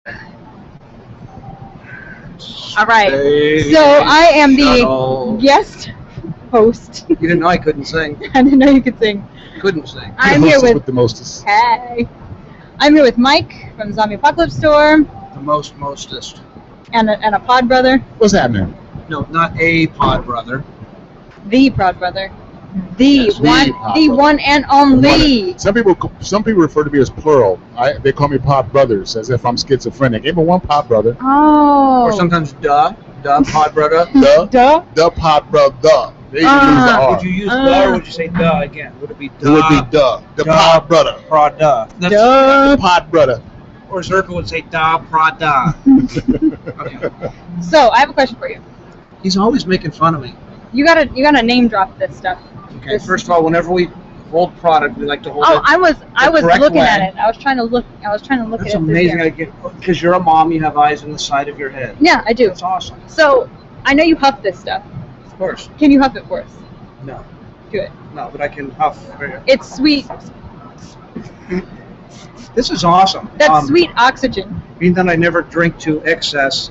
All right. So I am the guest host. You didn't know I couldn't sing. I didn't know you could sing. Couldn't sing. I'm here with the mostest. Hey. I'm here with Mike from the Zombie Apocalypse Store. The mostest. And a PodBrother. What's happening? No, not a PodBrother. The PodBrother. The Yes, one and only. Some people refer to me as plural. They call me PodBrothers as if I'm schizophrenic. Even one PodBrother. Oh. Or sometimes PodBrother. The PodBrother. They use the R. Would you use the or would you say duh again? Would it be duh? It would be duh. The PodBrother. The PodBrother. Or Zerka would say da prada. Okay. So I have a question for you. He's always making fun of me. You gotta name drop this stuff. Okay. First of all, whenever we hold product, we like to hold it. I was looking at it. I was trying to look That's at it. amazing. Because you're a mom, you have eyes in the side of your head. Yeah, I do. That's awesome. So I know you huff this stuff. Of course. Can you huff it for us? No. Do it. No, but I can huff. It's sweet. This is awesome. That's sweet oxygen. Being that I never drink to excess,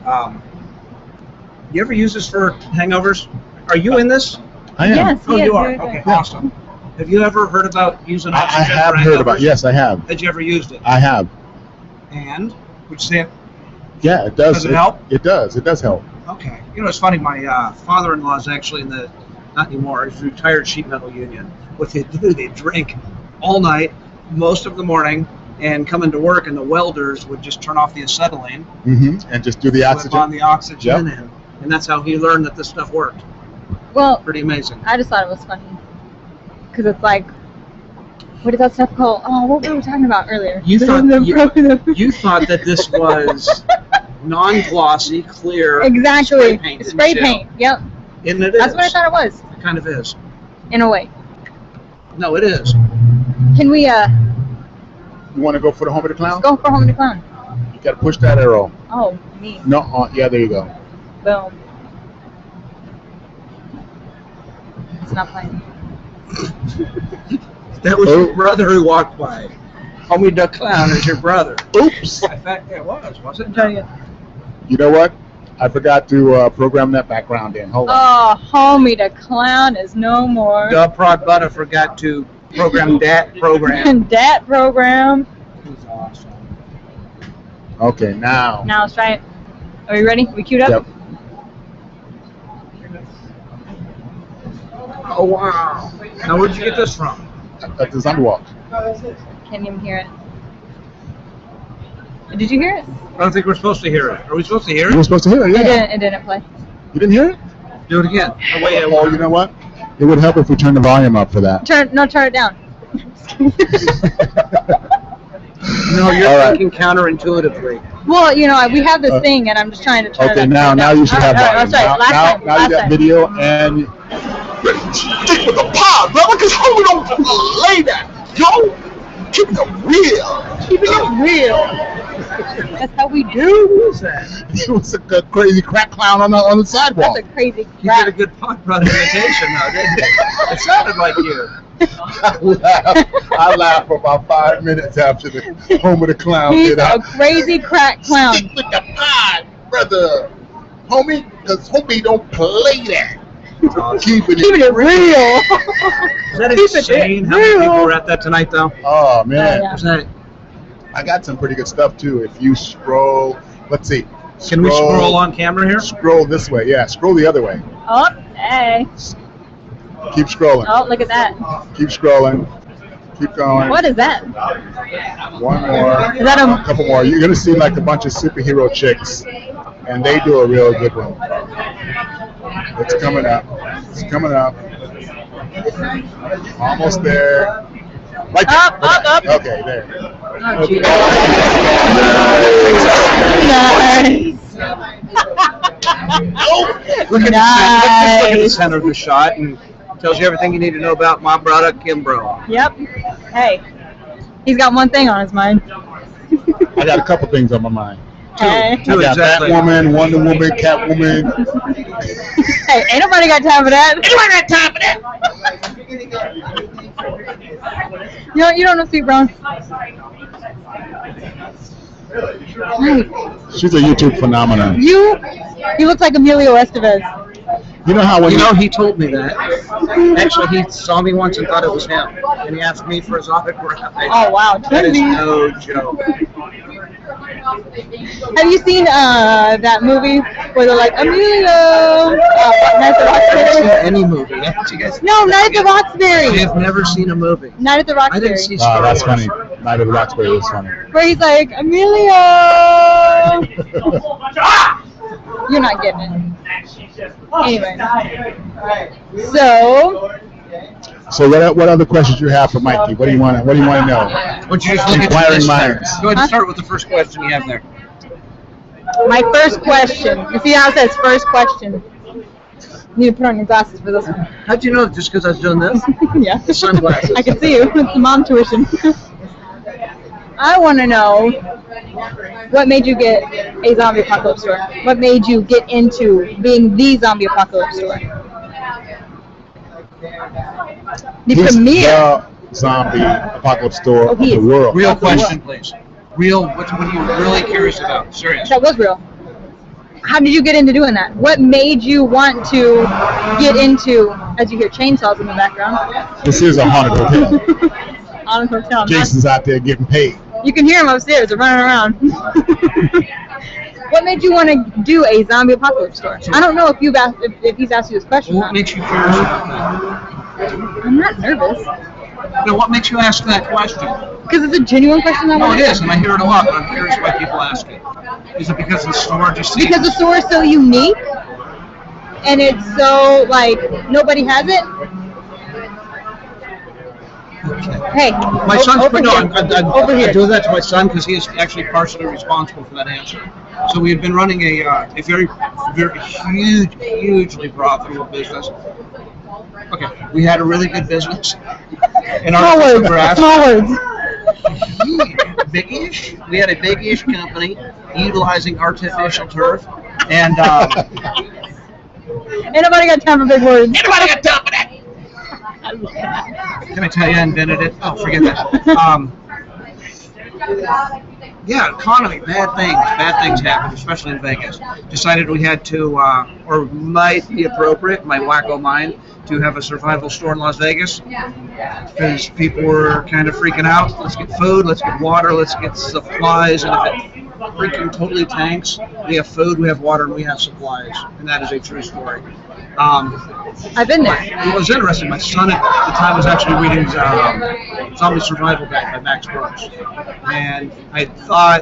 you ever use this for hangovers? Are you in this? I am. Yes. Oh, yes, you are? yes, Okay, yes. awesome. Have you ever heard about using I oxygen have for heard hangovers? about. Yes, I have. Had you ever used it? I have. And? Would you say it? Yeah, it does. Does it help? It does. It does help. Okay. You know, it's funny. My father-in-law is actually in the, not anymore, he's retired sheet metal union. What they do, they drink all night, most of the morning, and come into work, and the welders would just turn off the acetylene. And just do the Flip oxygen. on the oxygen, Yep. and that's how he learned that this stuff worked. Well, Pretty amazing. I just thought it was funny because it's like, what is that stuff called? Oh, what were we talking about earlier? You thought that this was non-glossy, clear exactly spray paint. Yep. And it That's what I thought it was. It kind of is. In a way. No, it is. Can we You want to go for the home of the clown? go for Home of the Clown? You got to push that arrow. Oh, me. No, yeah, there you go. Boom. It's not playing. That was your brother who walked by. Homie the Clown is your brother. Oops. In fact, it was it? You know what? I forgot to program that background in. Hold on. Oh, Homie the Clown is no more. The PodBrother forgot to program that program. Dat program. He's awesome. Okay, now. Now let's try it. Are we ready? We queued up? Yep. Oh, wow. Now, where'd you get this from? At the Zombie Walk. Can't even hear it. Did you hear it? I don't think we're supposed to hear it. Are we supposed to hear You were it? supposed to hear it, yeah. It didn't play. You didn't hear it? Do it again. Oh, wait, Oh, you know what? It would help if we turned the volume up for that. Turn it down. No, you're All right. thinking counterintuitively. Well, you know, we have this thing, and I'm just trying to turn it Okay, up. now you should have volume. That's right. Now you Last got time. video and. Stick with the pod, brother, because homie don't play that. Yo, keep it real. Keeping it real. That's how we do. Who is that? It was a crazy crack clown on the sidewalk. That's a crazy You crap. did a good PodBrother imitation, though, didn't you? It sounded like you. I laughed for about 5 minutes after the home of the clown. He's did a crazy crack clown. Stick with the pod, brother, homie, because homie don't play that. Keeping it real. Is that insane how many people were at that tonight, though? Oh man, Yeah. Was that, I got some pretty good stuff too. If you scroll, let's see. can we scroll on camera here? Scroll this way, yeah. Scroll the other way. Oh, hey. Keep scrolling. Oh, look at that. Keep scrolling. Keep going. What is that? One more. Is that A couple more. You're gonna see like a bunch of superhero chicks, and they do a real good one. It's coming up. It's coming up. Almost there. Right there. Up. Okay, there. Oh, geez. Nice. Look at Nice. the center of the shot and tells you everything you need to know about my brother Kimbrough. Yep. Hey, he's got one thing on his mind. I got a couple things on my mind. Hey. I got exactly. Batwoman, Wonder Woman, Catwoman. Hey, ain't nobody got time for that. You don't know Sweet Brown. Mike, She's a YouTube phenomenon. you look like Emilio Estevez. You know how when You know, he told me that. Actually, he saw me once and thought it was him, and he asked me for his autograph. Oh wow, That is Twinsies. no joke. Have you seen that movie where they're like Emilio? Night at the I haven't seen Roxbury. any movie. Haven't you guys? No, Night at the I Roxbury. have never seen a movie. Night at the I didn't Roxbury. see Star that's Wars. funny. Night of the Roxbury was funny. Where he's like Emilio. You're not getting it. Anyway, so So what other questions you have for Mikey? What do you want to know? Why don't you just look at your Inquiring list there? minds. Go ahead and start with the first question you have there. my first question. You see how it says first question? You need to put on your glasses for this one. How'd you know just because I was doing this? Yeah. Sunglasses. I can see you. It's the mom tuition. I want to know what made you get a zombie apocalypse store? What made you get into being the zombie apocalypse store? The He's premiere. the zombie apocalypse store Oh, of he the is. world. Real question, please. Real. What are you really curious about? Serious. That was real. How did you get into doing that? What made you want to get into, as you hear chainsaws in the background, This is a haunted hotel. on a hotel? Jason's out there getting paid. You can hear him upstairs. They're running around. What made you want to do a zombie apocalypse store? I don't know if he's asked you this question. What makes you curious about I'm not nervous. that? Now, what makes you ask that question? Because it's a genuine question. I No, want it to is, and I hear it a lot, but I'm curious why people ask it. Is it because the store just seems... Because the store is so unique, and it's so, like, nobody has it. Okay. Hey, My son's over no, here. I'm Over here. doing that to my son because he is actually partially responsible for that answer. So we had been running a very, very hugely profitable business. Okay, we had a really good business in Small artificial words. grass. Small words. Big-ish. We had a big-ish company utilizing artificial turf, and Ain't nobody got time for big words. anybody got time for that? Can I tell you I invented it? Oh, forget that. Yeah, economy, bad things happen, especially in Vegas. Decided we had to, or might be appropriate, my wacko mind, to have a survival store in Las Vegas because people were kind of freaking out. Let's get food, let's get water, let's get supplies, and if it freaking totally tanks, we have food, we have water, and we have supplies, and that is a true story. I've been there. It was interesting. My son at the time was actually reading Zombie Survival Guide by Max Brooks, and I thought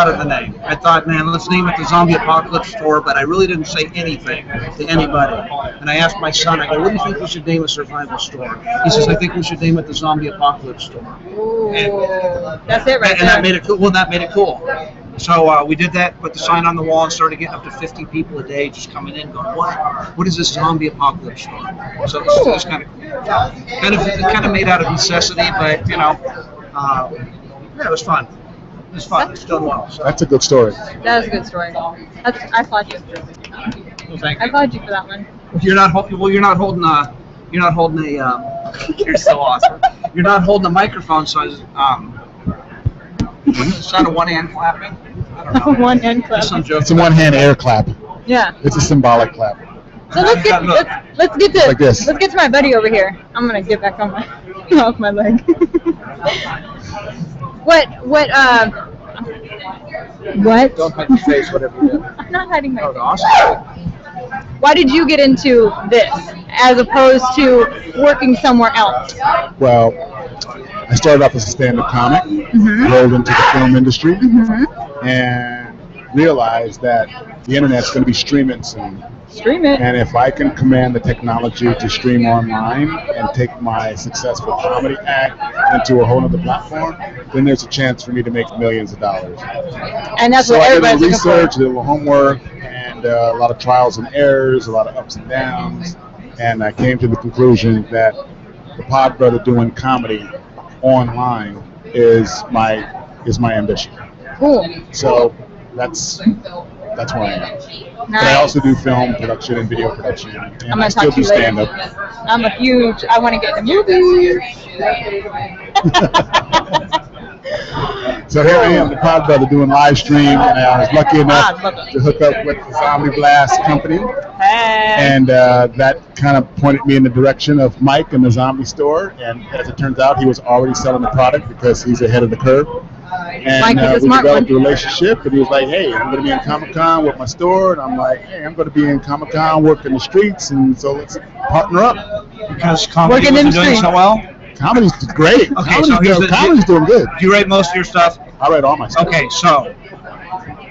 of the name. I thought, man, let's name it the Zombie Apocalypse Store, but I really didn't say anything to anybody. And I asked my son, I go, what do you think we should name a survival store? He says, I think we should name it the Zombie Apocalypse Store. Ooh, that's it right And that there. made it cool. Well, that made it cool. So we did that, put the sign on the wall, and started getting up to 50 people a day just coming in, going, "What is this zombie apocalypse store?" So it was kind of made out of necessity, but yeah, it was fun. It was fun. It's done well. So. That's a good story. That is a good story. I applaud you. Well, thank I you. applaud you for that one. You're not holding a. You're so awesome. You're not holding a microphone, so is that a one hand clapping? I don't know. One hand clap. Some joke. It's a one-hand air clap. Yeah. It's a symbolic clap. So let's get to Like this. let's get to my buddy over here. I'm gonna get back on my off my leg. What? Don't hide your face, whatever you do. I'm not hiding my Oh, face. awesome. Why did you get into this as opposed to working somewhere else? Well, I started off as a stand-up comic, rolled into the film industry, and realized that the internet's going to be streaming soon. Stream it. And if I can command the technology to stream online and take my successful comedy act into a whole other platform, then there's a chance for me to make millions of dollars. And that's So what I did a everybody's little looking for. research, did a little homework, and a lot of trials and errors, a lot of ups and downs, and I came to the conclusion that the PodBrother doing comedy online is my ambition. Cool. So that's where I am. But I Nice. also do film production and video production, I'm and gonna I still talk to do you later. stand up. I want to get in the movies. So here I am, the PodBrother, doing live stream, and I was lucky enough to hook up with the Zombie Blast company. And that kind of pointed me in the direction of Mike and the Zombie store. And as it turns out, he was already selling the product because he's ahead of the curve. And we developed a relationship, and he was like, hey, I'm going to be in ComiCon with my store. And I'm like, hey, I'm going to be in ComiCon working the streets, and so let's partner up. Because comedy wasn't doing so well? Comedy's great. Okay, comedy's doing good. Do you write most of your stuff? I write all my stuff. Okay, so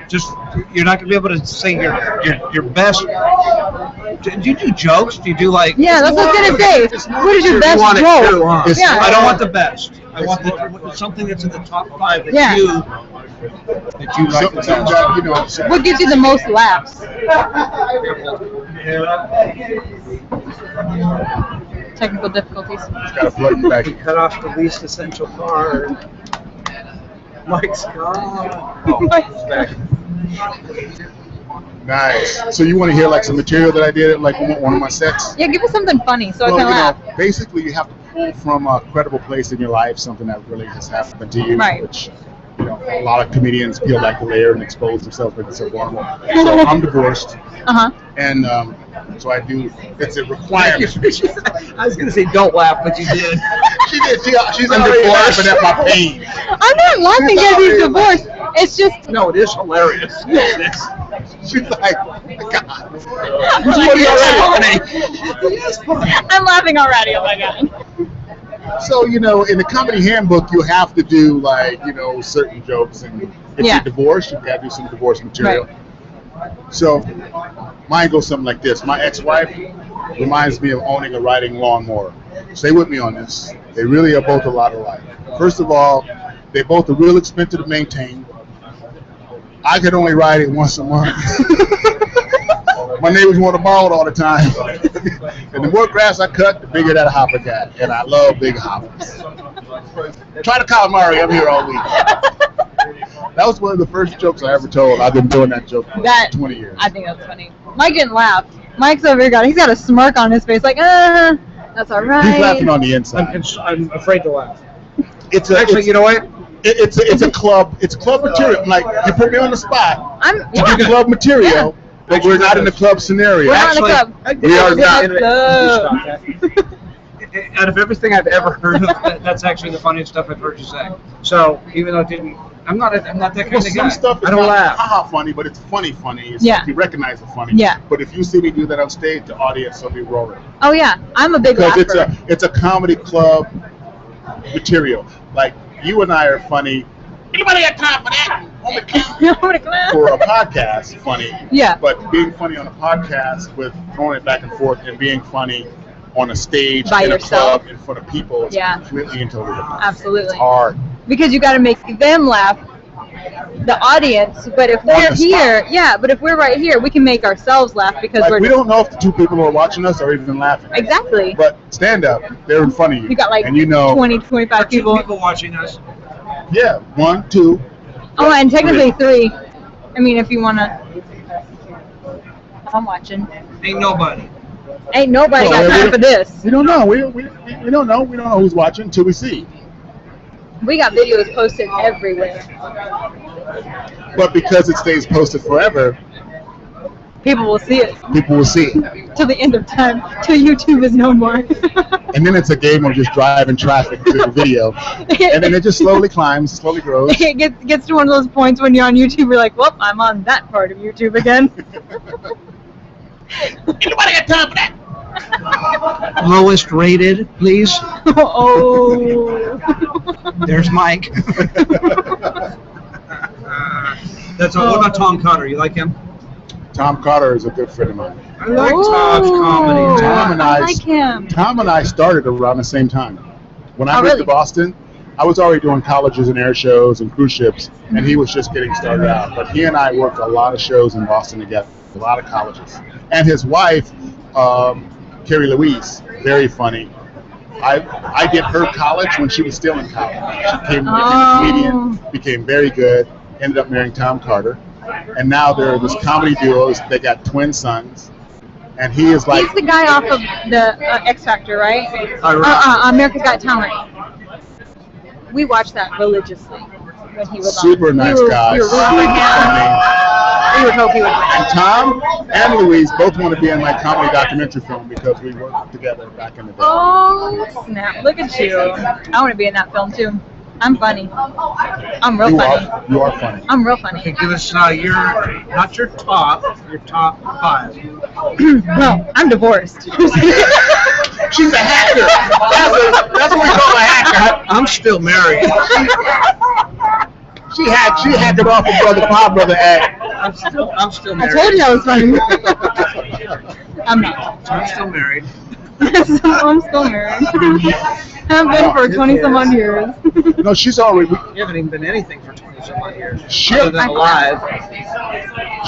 just you're not gonna be able to say your best. Do you do jokes? Do you do like? Yeah, that's what I was gonna say. What is your best joke? Yeah. I don't want the best. I want something that's in the top 5 that you like the best. What gives you the most laughs? Technical difficulties. Gotta plug you back. Cut off the least essential part. Mike's gone. Oh, he's back. Nice. So you want to hear like some material that I did at like one of my sets? Yeah, give us something funny so I can laugh. Basically, you have to pull from a credible place in your life, something that really has happened to you, right. Which a lot of comedians peel back the layer and expose themselves because they're vulnerable. So I'm divorced, and so I do. It's a requirement. I was gonna say don't laugh, but you did. She did. She's already laughing at my pain. I'm not laughing at he's divorced. It's just no, it is hilarious. She's like, oh my God. I'm laughing already. Oh my God. So, in the comedy handbook, you have to do, like, certain jokes. And if you're divorced, you got to do some divorce material. Right. So, mine goes something like this. My ex-wife reminds me of owning a riding lawnmower. Stay with me on this. They really are both a lot alike. First of all, they both are real expensive to maintain. I could only ride it once a month. My neighbors want to borrow it all the time. And the more grass I cut, the bigger that hopper got. And I love big hoppers. Try to calamari, I'm here all week. That was one of the first jokes I ever told. I've been doing that joke for 20 years. I think that's funny. Mike didn't laugh. Mike's over here, he's got a smirk on his face, like, that's all right. He's laughing on the inside. I'm afraid to laugh. You know what? It's a club. It's club material. Like, you put me on the spot. To do club material. But we're not in the club scenario. We're not in the club. We are not. Out of everything I've ever heard of, that's actually the funniest stuff I've heard you say. So even though it didn't, I'm not that kind of guy. Some stuff is not haha funny, but it's funny. It's you recognize the funny. Yeah. But if you see me do that on stage, the audience will be rolling. Oh yeah, I'm a big laugher. Because it's a comedy club material. Like, you and I are funny. Anybody got time for that? For a podcast, funny. Yeah. But being funny on a podcast with throwing it back and forth and being funny on a stage by in yourself. A club in front of people is completely and totally different. Absolutely. It's hard. Because you got to make them laugh, the audience. But if we're here, but if we're right here, we can make ourselves laugh because we don't know if the two people who are watching us are even laughing. Exactly. But stand up, they're in front of you. You got like 20, 25 people. 2 people watching us. Yeah, 1, 2. Oh, and technically 3. I mean, if you want to. I'm watching. Ain't nobody got time for this. We don't know. We don't know. We don't know who's watching until we see. We got videos posted everywhere. But because it stays posted forever, people will see it. People will see it. Till the end of time. Till YouTube is no more. And then it's a game of just driving traffic to the video. And then it just slowly climbs, slowly grows. It gets to one of those points when you're on YouTube, you're like, well, I'm on that part of YouTube again. Anybody got time for that? Lowest rated, please. Oh. There's Mike. That's all. What about Tom Cotter? You like him? Tom Cotter is a good friend of mine. I like Tom's comedy. I like him. Tom and I started around the same time. When I moved to Boston, I was already doing colleges and air shows and cruise ships, and he was just getting started out. But he and I worked a lot of shows in Boston together, a lot of colleges. And his wife, Carrie Louise, very funny. I did her college when she was still in college. She became a comedian, became very good, ended up marrying Tom Cotter. And now they're this comedy duo. They got twin sons. And he is like... He's the guy off of the X Factor, right? America's Got Talent. We watch that religiously. when he was Super on. nice guy. We were rooting for him. We would hope he would win. And Tom and Louise both want to be in my comedy documentary film because we worked together back in the day. Oh, snap. Look at you. I want to be in that film, too. I'm funny. I'm real funny. You are funny. I'm real funny. Okay, give us your top 5. No, I'm divorced. She's a hacker. That's what we call a hacker. I'm still married. She hacked it off of Brother PodBrother act. I'm still I married. told you I was funny. I'm not. I'm still married. I'm still married. I've been for 20 some odd years. No, she's already. You haven't even been anything for 20 some odd years. She Other than alive.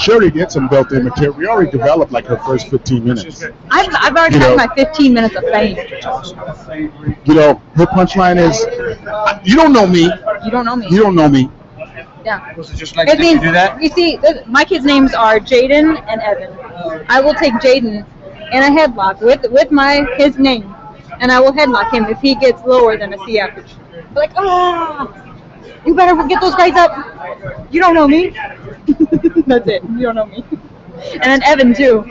already gets some built-in material. We already developed like her first 15 minutes. I've already had my 15 minutes of fame. You know, her punchline is, "You don't know me. You don't know me. You don't know me." Yeah. Was it just like, It did you means, do that? you see, my kids' names are Jaden and Evan. I will take Jaden in a headlock with his name, and I will headlock him if he gets lower than a C average. Like, you better get those guys up. You don't know me. That's it. You don't know me. And then Evan too.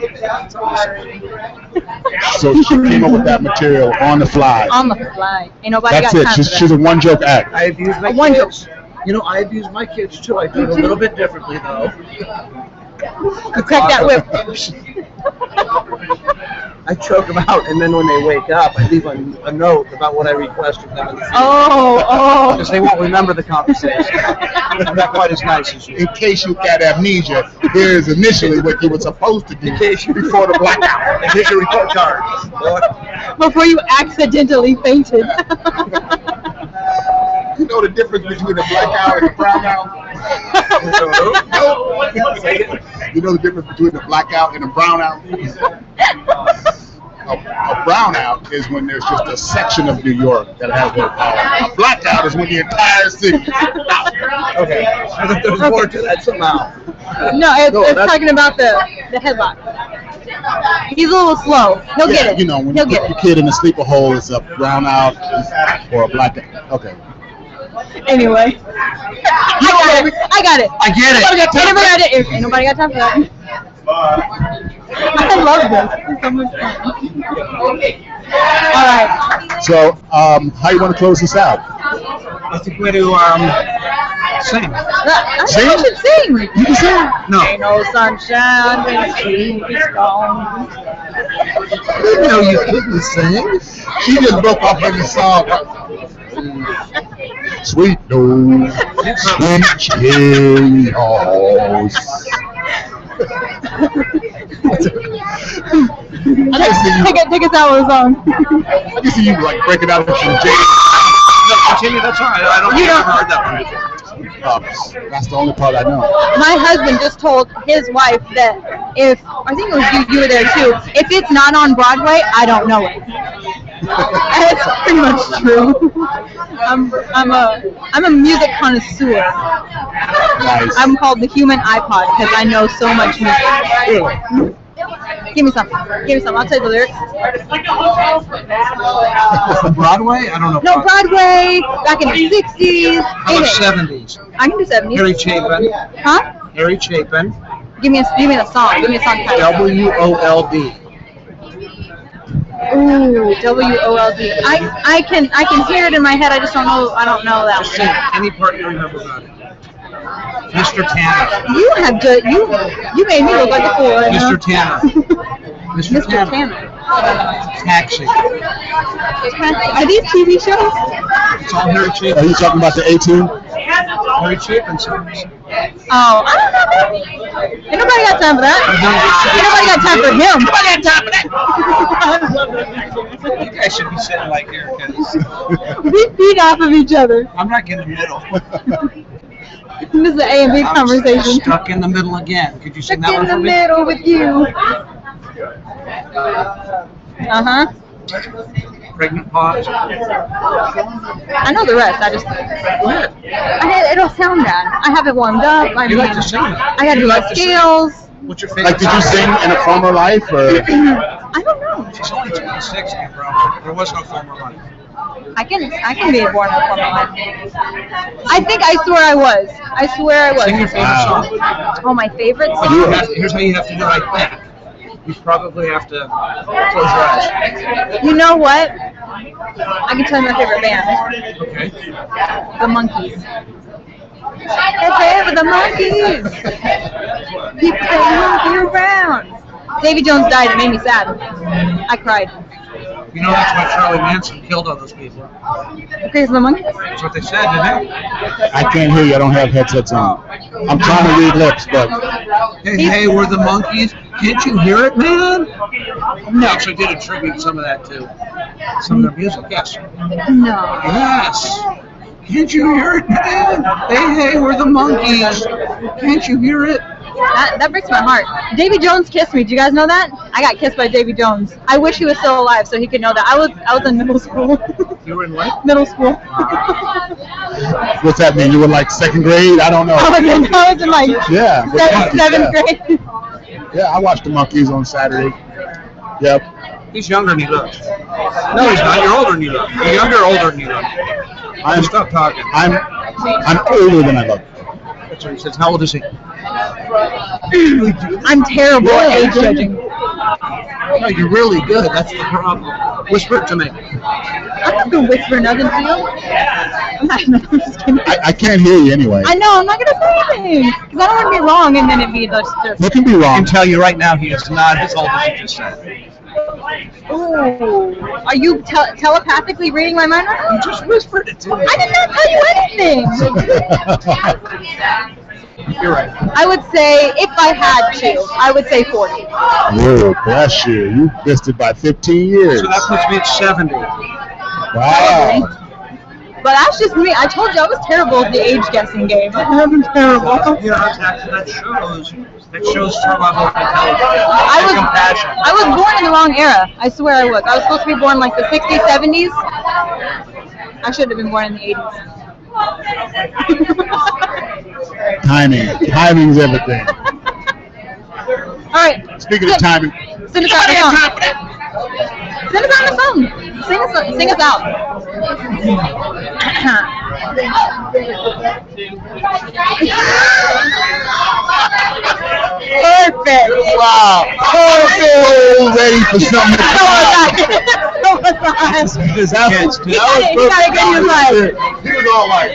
So she came up with that material on the fly. On the fly. Ain't nobody That's got it. time She's for a one-joke act. I abuse my One kids. You know, I abuse my kids too. I do it a little bit differently though. that. Crack that whip. I choke them out, and then when they wake up, I leave a note about what I requested them. Oh. Because they won't remember the conversation. I'm not quite as nice as you. In case you got amnesia, here's initially what you were supposed to do before the blackout. And here's your report card. Before you accidentally fainted. You know the difference between a blackout and a brownout? You know the difference between a blackout and a brownout? A brownout is when there's just a section of New York that has no power. A blackout is when the entire city is out. Okay. I thought there was more to that somehow. No, it's talking about the headlock. He's a little slow. He'll get it. You know, when He'll you get put it. your kid in a sleeper hole, it's a brownout or a blackout. Okay. Anyway. I got it. I get it. Ain't nobody got time for that. I love this. It's so much fun. All right. So, how you want to close this out? I think we're to sing. I think we should sing. You can sing. No. Ain't no sunshine when the street is gone. No, you couldn't sing. She just broke off in the song. Sweet nose, sweet cherry horse. Take us out with a song. I can see you like breaking out with some Jada. No, continue. That's all right. I don't think I've ever heard that one before. That's the only part I know. My husband just told his wife that I think it was you were there too, if it's not on Broadway, I don't know it. That's pretty much true. I'm a music connoisseur. Nice. I'm called the human iPod because I know so much music. Give me some. I'll tell you the lyrics. Broadway? I don't know. No, Broadway, back in the 60s. How about 70s? I can do 70s. Harry Chapin. Huh? Harry Chapin. Give me the song. Give me a song title. WOLD. Ooh, WOLD. I can hear it in my head. I just don't know that Just sing one. any part you remember about it. Mr. Tanner. You have you made me look like a fool. Right now. Mr. Tanner. Mr. Tanner. Taxi. Are these TV shows? It's all Harry Are Chapin. you talking about the A-Team? Harry Chapin songs. Oh, I don't know. Ain't nobody got time for that. Ain't nobody got time for him. You guys should be sitting like here, because We feed off of each other. I'm not getting in the middle. This is an A and B conversation. Stuck in the middle again. Could you sing Stuck that in one the for me? middle with you. Pregnant pause. I know the rest. I just. Go ahead. It'll sound bad. I have it warmed up. You like to sing that. I gotta do my scales. What's your favorite Like, did you song? sing in a former life, or? I don't know. She's only 26, bro. There was no former life. I can be born in a Formula One. I swear I was. Sing your favorite song. Oh, my favorite But song? here's how you have to do it right back. You probably have to close your eyes. You know what? I can tell you my favorite band. Okay. The Monkees. Hey, with the Monkees. People say monkey around. Davy Jones died. It made me sad. I cried. You know that's why Charlie Manson killed all those people. Okay, so the Monkees? That's what they said, didn't they? I can't hear you. I don't have headsets on. I'm trying to read lips, but Hey, we're the Monkees. Can't you hear it, man? No. They actually did attribute some of that to some of their music. Yes. No. Yes. Can't you hear it, man? Hey, we're the Monkees. Can't you hear it? That breaks my heart. Davy Jones kissed me. Do you guys know that? I got kissed by Davy Jones. I wish he was still alive so he could know that. I was in middle school. You were in what? Middle school. what's that mean? You were like second grade? I don't know. I was in like seventh grade. Yeah, I watched the Monkees on Saturday. Yep. He's younger than he looks. No, he's not. You're older than you look. You're younger or older than you look. Stop talking. I'm older than I look. That's what he says. How old is he? I'm terrible at age judging. No, you're really good. That's the problem. Whisper it to me. I'm not going to whisper nothing to you. I'm just kidding. I can't hear you anyway. I know. I'm not going to say anything. Because I don't want to be wrong and then it'd be just... You can be I wrong. can tell you right now he is not as old as you just said. Ooh. Are you telepathically reading my mind right now? You just whispered it to me. I did not tell you anything. You're right. I would say, if I had to, I would say 40. Whoa, bless you. You missed it by 15 years. So that puts me at 70. Wow. But that's just me. I told you I was terrible at the age guessing game. I'm terrible. Yeah, that shows her level of intelligence. Compassion. I was born in the wrong era. I swear I was. I was supposed to be born like the 60s, 70s. I should have been born in the 80s. Timing's everything. All right. Speaking of timing, send us out the phone. Send us on the phone. Sing us out. Perfect. wow, perfect. Ready for something to come out. His kids, too. He got it good. He was like, He was all like,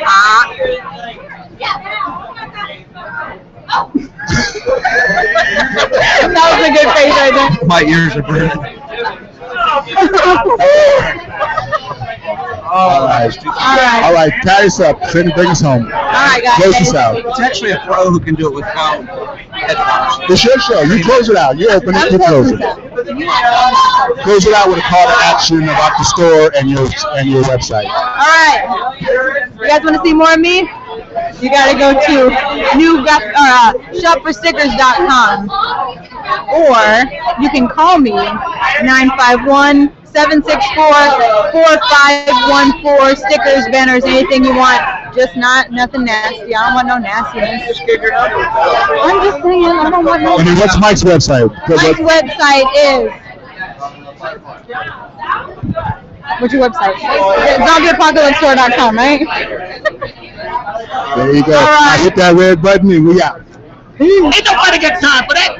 that was a good face right there. My ears are burning. all right, tie us up. Bring us home. All right, guys. Close us out. It's actually a pro who can do it without headphones. It's your show. You close it out. You open it. You close it. Close it out with a call to action about the store and your website. All right. You guys want to see more of me? You got to go to shopforstickers.com. Or you can call me 951-764-4514. Stickers, banners, anything you want. Just nothing nasty. I don't want no nastiness. Just give your number. I'm just saying, I don't want no. I mean, what's Mike's website? Mike's website is. What's your website? ZombieApocalypseStore.com, right? There you go. All right. Hit that red button and we out. Ain't nobody got time for that.